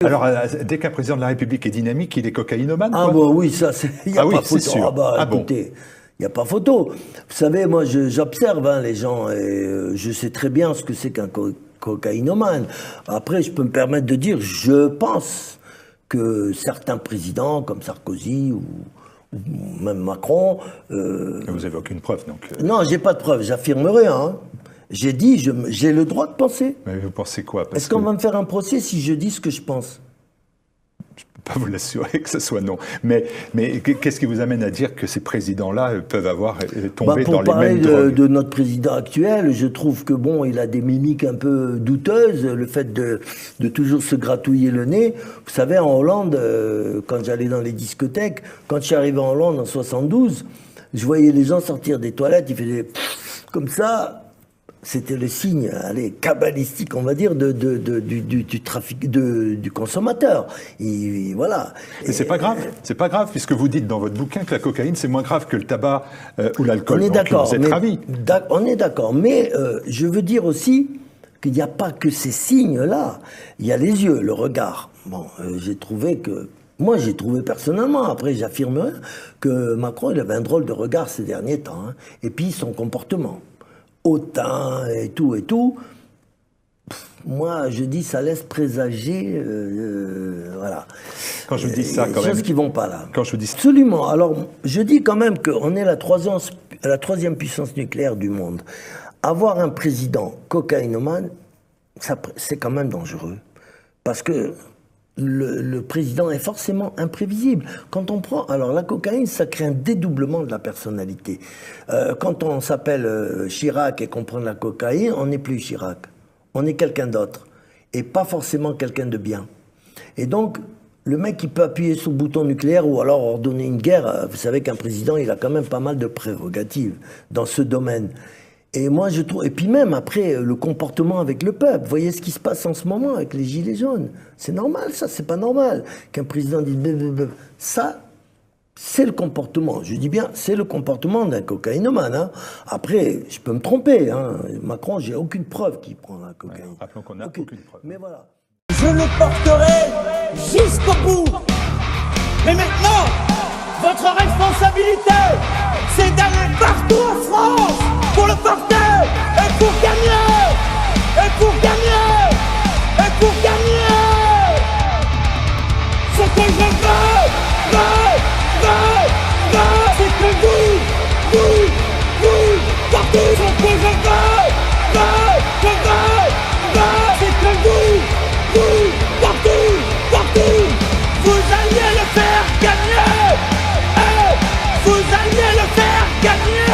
Alors, dès qu'un président de la République est dynamique, il est cocaïnomane, Ah quoi. bon, oui, ça, il n'y a pas photo. sûr. Ah bah, Ah bon. écoutez, il n'y a pas photo. Vous savez, moi, j'observe les gens et je sais très bien ce que c'est qu'un cocaïnomane. Après, je peux me permettre de dire, je pense que certains présidents, comme Sarkozy ou même Macron... Vous n'avez aucune preuve, donc. Non, j'ai pas de preuve, j'affirme rien. Hein. J'ai dit, j'ai le droit de penser. Mais vous pensez quoi? Est-ce qu'on va me faire un procès si je dis ce que je pense? Je ne peux pas vous l'assurer que ce soit non. Mais qu'est-ce qui vous amène à dire que ces présidents-là peuvent avoir tombé dans les mêmes drogues? Pour parler de notre président actuel, je trouve que bon, il a des mimiques un peu douteuses. Le fait de toujours se gratouiller le nez. Vous savez, en Hollande, quand j'allais dans les discothèques, quand je suis arrivé en Hollande en 72, je voyais les gens sortir des toilettes, ils faisaient comme ça. C'était le signe, allez, cabalistique, on va dire, du trafic, du consommateur. Et voilà. Mais c'est pas grave, puisque vous dites dans votre bouquin que la cocaïne, c'est moins grave que le tabac ou l'alcool. On est d'accord. Vous êtes ravis. On est d'accord. Mais je veux dire aussi qu'il n'y a pas que ces signes-là. Il y a les yeux, le regard. Bon, j'ai trouvé personnellement, après j'affirme rien, que Macron, il avait un drôle de regard ces derniers temps. Hein. Et puis son comportement. Hautain et tout. Moi, je dis, ça laisse présager, voilà. Quand je dis ça, quand même. Choses qui vont pas là. Quand je vous dis ça. Absolument. Alors, je dis quand même qu'on est la troisième puissance nucléaire du monde. Avoir un président cocaïnomane, c'est quand même dangereux. Parce que le président est forcément imprévisible. Quand on prend... Alors, la cocaïne, ça crée un dédoublement de la personnalité. Quand on s'appelle Chirac et qu'on prend de la cocaïne, on n'est plus Chirac. On est quelqu'un d'autre. Et pas forcément quelqu'un de bien. Et donc, le mec qui peut appuyer sur le bouton nucléaire ou alors ordonner une guerre, vous savez qu'un président, il a quand même pas mal de prérogatives dans ce domaine. Et moi, je trouve... Et puis même, après, le comportement avec le peuple. Vous voyez ce qui se passe en ce moment avec les Gilets jaunes. C'est normal, ça, c'est pas normal. Qu'un président dise... Ça, c'est le comportement. Je dis bien, c'est le comportement d'un cocaïnomane. Hein. Après, je peux me tromper. Hein. Macron, j'ai aucune preuve qu'il prend la cocaïne. Ouais, rappelons qu'on n'a aucune preuve. Mais voilà. Je le porterai jusqu'au bout. Mais maintenant, votre responsabilité, c'est d'aller partout en France pour le porter et pour gagner, et pour gagner, et pour gagner. Ce que je veux, c'est que vous, partout. Ce que je veux, c'est que vous, partout. Vous alliez le faire gagner, vous alliez le faire gagner.